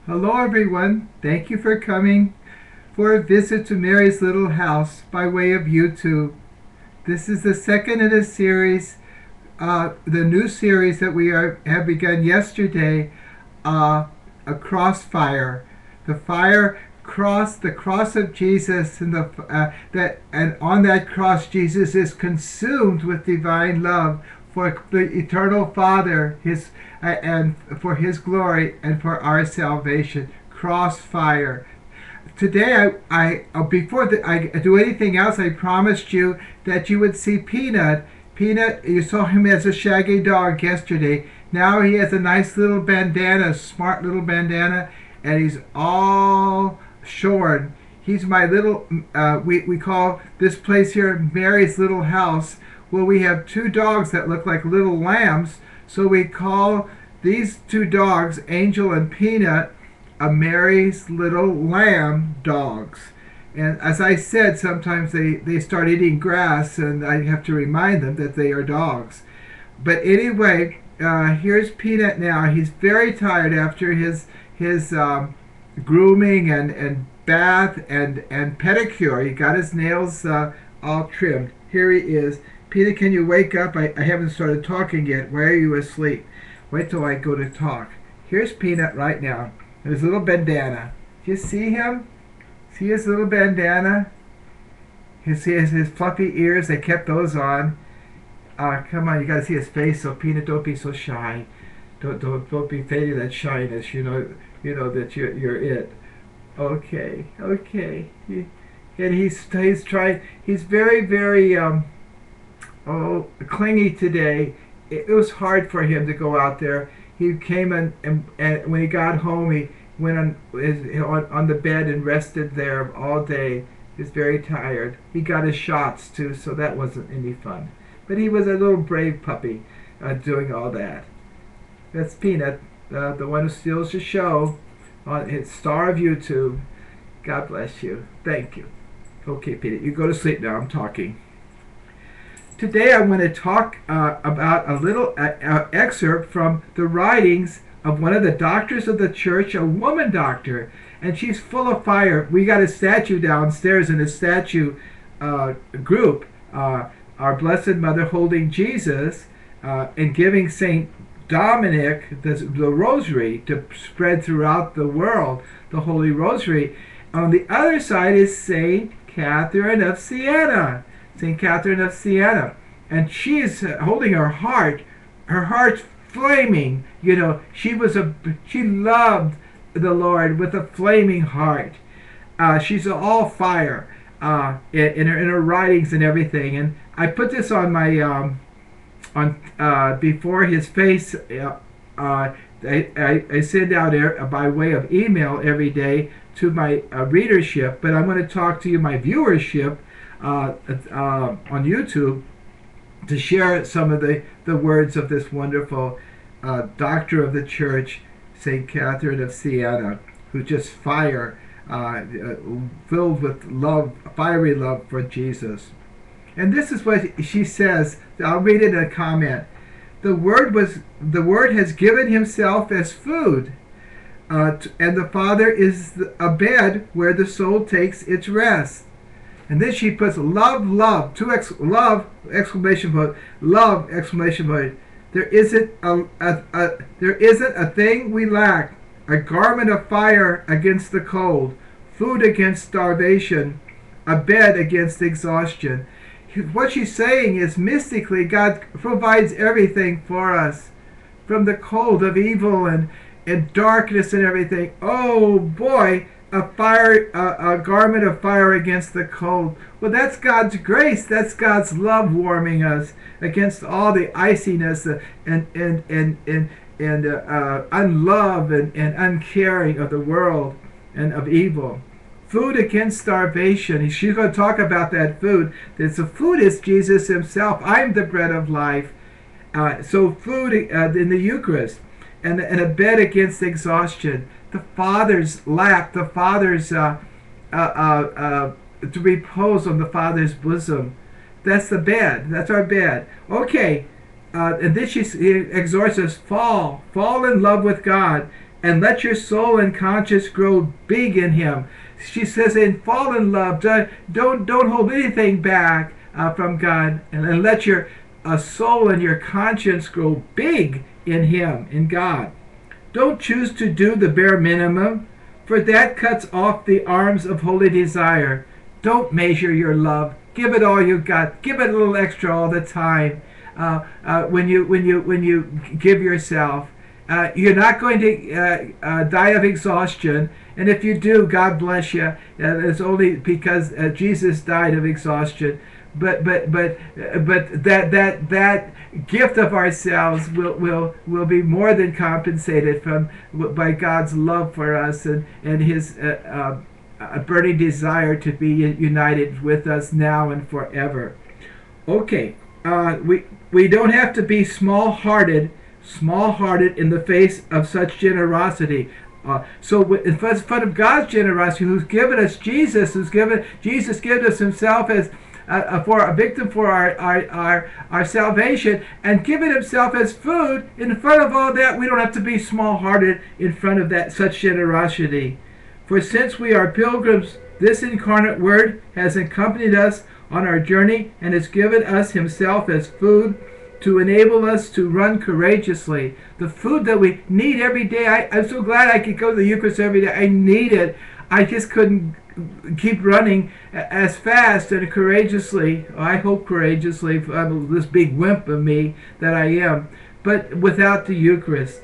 Hello, everyone. Thank you for coming for a visit to Mary's Little House by way of YouTube. This is the second in a series, the new series that have begun yesterday, a crossfire. The fire cross, the cross of Jesus, and and on that cross, Jesus is consumed with divine love for the eternal Father, and for His glory and for our salvation. Crossfire. Today, before I do anything else, I promised you that you would see Peanut. Peanut, you saw him as a shaggy dog yesterday. Now he has a nice little bandana, smart little bandana, and he's all shorn. He's my little, we call this place here Mary's Little House. Well, we have two dogs that look like little lambs, so we call these two dogs, Angel and Peanut, a Mary's Little Lamb dogs. And as I said, sometimes they start eating grass, and I have to remind them that they are dogs. But anyway, here's Peanut now. He's very tired after his grooming and bath and pedicure. He got his nails all trimmed. Here he is. Peanut, can you wake up? I haven't started talking yet. Why are you asleep? Wait till I go to talk. Here's Peanut right now. His little bandana. Do you see him? See his little bandana? His fluffy ears, they kept those on. Come on, you gotta see his face. So Peanut, don't be so shy. Don't be fading that shyness. You know that you're it. Okay. And he's trying. He's very clingy today. It was hard for him to go out there. He came and when he got home, he went on the bed and rested there all day. He was very tired. He got his shots too, so that wasn't any fun. But he was a little brave puppy doing all that. That's Peanut, the one who steals the show on his star of YouTube. God bless you. Thank you. Okay, Peanut, you go to sleep now. I'm talking. Today I want to talk about a little excerpt from the writings of one of the doctors of the church, a woman doctor, and she's full of fire. We got a statue downstairs in a statue group, our Blessed Mother holding Jesus and giving Saint Dominic the rosary to spread throughout the world, the Holy Rosary. On the other side is Saint Catherine of Siena. St. Catherine of Siena, and she is holding her heart's flaming. She loved the Lord with a flaming heart. She's all fire in her writings and everything. And I put this on my before his face. I send out by way of email every day to my readership, but I'm going to talk to you, my viewership, on YouTube, to share some of the words of this wonderful doctor of the church, St. Catherine of Siena, who just filled with love, fiery love for Jesus. And this is what she says. I'll read it in a comment. The Word has given Himself as food, and the Father is a bed where the soul takes its rest. And then she puts love, love, exclamation point, love, exclamation point. There isn't a thing we lack. A garment of fire against the cold, food against starvation, a bed against exhaustion. What she's saying is, mystically, God provides everything for us, from the cold of evil and darkness and everything. Oh boy, a garment of fire against the cold. Well, that's God's grace. That's God's love warming us against all the iciness and unlove and uncaring of the world and of evil. Food against starvation. She's going to talk about that food. The food is Jesus Himself. I'm the bread of life. So food in the Eucharist, and a bed against exhaustion. The Father's lap, the Father's to repose on the Father's bosom. That's the bed. That's our bed. Okay, and then she exhorts us: fall in love with God. and let your soul and conscience grow big in him. She says, and fall in love. Don't hold anything back from God, and let your soul and your conscience grow big in him, in God. Don't choose to do the bare minimum, for that cuts off the arms of holy desire. Don't measure your love. Give it all you got. Give it a little extra all the time. When you give yourself, you're not going to die of exhaustion. And if you do, God bless you. It's only because Jesus died of exhaustion. But that gift of ourselves will be more than compensated by God's love for us and his burning desire to be united with us now and forever. Okay, we don't have to be small-hearted in the face of such generosity. So in front of God's generosity, who's given us Jesus, Jesus given us himself as for a victim for our salvation, and given himself as food. In front of all that, we don't have to be small-hearted in front of that such generosity. For since we are pilgrims, this incarnate Word has accompanied us on our journey and has given us himself as food to enable us to run courageously. The food that we need every day. I'm so glad I could go to the Eucharist every day. I need it. I just couldn't keep running as fast and courageously. I hope courageously. I'm this big wimp of me that I am. But without the Eucharist.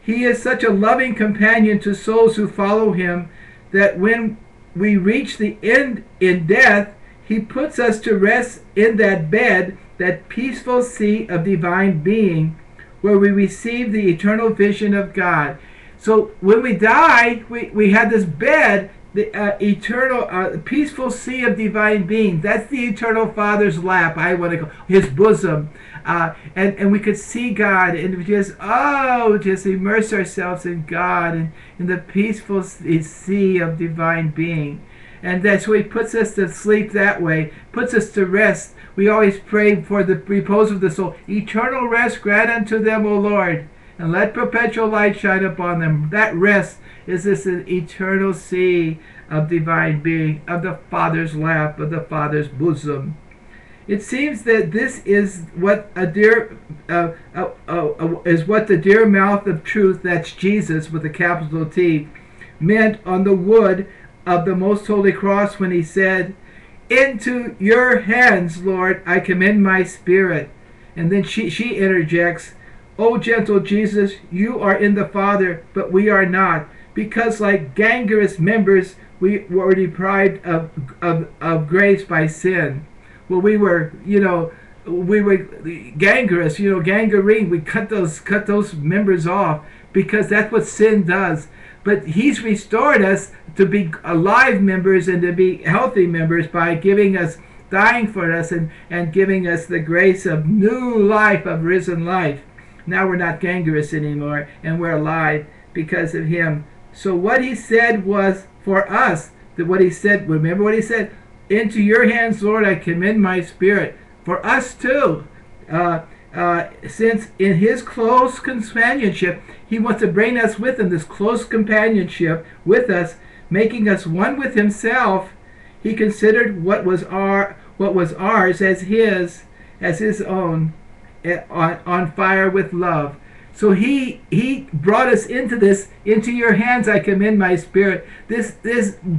He is such a loving companion to souls who follow him that when we reach the end in death, he puts us to rest in that bed, that peaceful sea of divine being, where we receive the eternal vision of God. So when we die, we have this bed, the eternal, peaceful sea of divine being. That's the eternal Father's lap, I want to go, his bosom. And we could see God and just immerse ourselves in God and in the peaceful sea of divine being. And that's why he puts us to sleep that way, puts us to rest. We always pray for the repose of the soul. Eternal rest grant unto them, O Lord, and let perpetual light shine upon them. That rest is this eternal sea of divine being, of the Father's lap, of the Father's bosom. It seems that this is what the dear mouth of truth, that's Jesus with a capital T, meant on the wood of the most holy cross when he said, "Into your hands, Lord, I commend my spirit." And then she interjects, "O gentle Jesus, you are in the Father, but we are not, because like gangrenous members, we were deprived of grace by sin." Well, we were gangrenous, gangrene. We cut those members off because that's what sin does. But he's restored us to be alive members and to be healthy members by giving us, dying for us and giving us the grace of new life, of risen life. Now we're not gangrenous anymore, and we're alive because of him. So what he said was for us, remember what he said? "Into your hands, Lord, I commend my spirit." For us too. Since in his close companionship, he wants to bring us with him, this close companionship with us, making us one with himself. He considered what was ours as his own, on fire with love. So he brought us into this. Into your hands I commend my spirit. This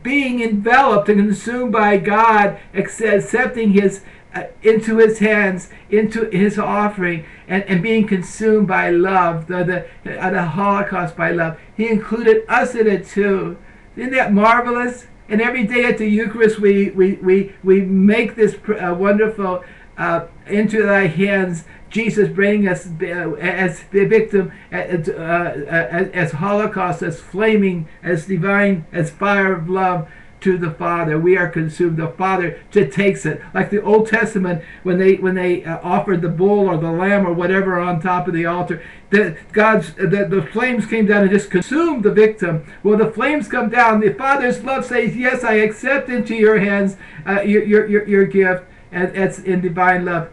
being enveloped and consumed by God, accepting his into his hands, into his offering, and being consumed by love, the Holocaust by love. He included us in it too. Isn't that marvelous? And every day at the Eucharist we make this wonderful into thy hands, Jesus bringing us as the victim, as Holocaust, as flaming, as divine, as fire of love to the Father. We are consumed. The Father just takes it, like the Old Testament when they offered the bull or the lamb or whatever on top of the altar. The flames came down and just consumed the victim. Well, the flames come down. The Father's love says, "Yes, I accept into your hands your gift," and it's in divine love.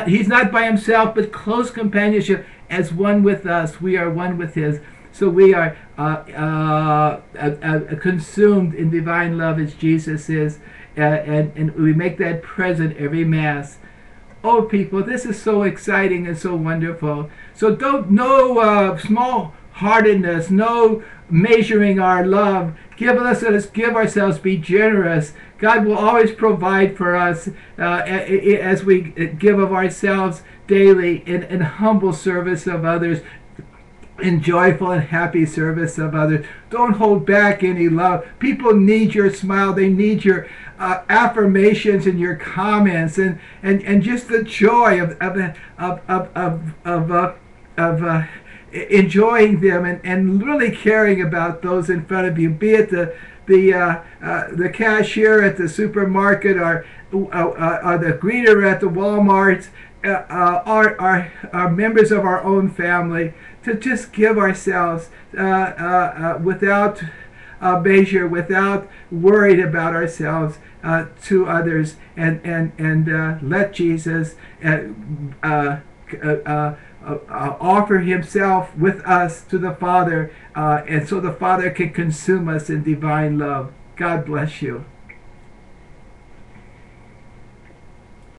He's not by himself, but close companionship as one with us. We are one with his. so we are consumed in divine love as Jesus is, and we make that present every Mass. Oh, people, this is so exciting and so wonderful. So no small-heartedness, no measuring our love. Give ourselves, be generous. God will always provide for us as we give of ourselves daily in humble service of others, in joyful and happy service of others. Don't hold back any love. People need your smile. They need your affirmations and your comments, and just the joy of enjoying them, and really caring about those in front of you, be it the cashier at the supermarket, or the greeter at the Walmart, are members of our own family, to just give ourselves without measure, without worried about ourselves, to others, and let Jesus offer himself with us to the Father, and so the Father can consume us in divine love. God bless you.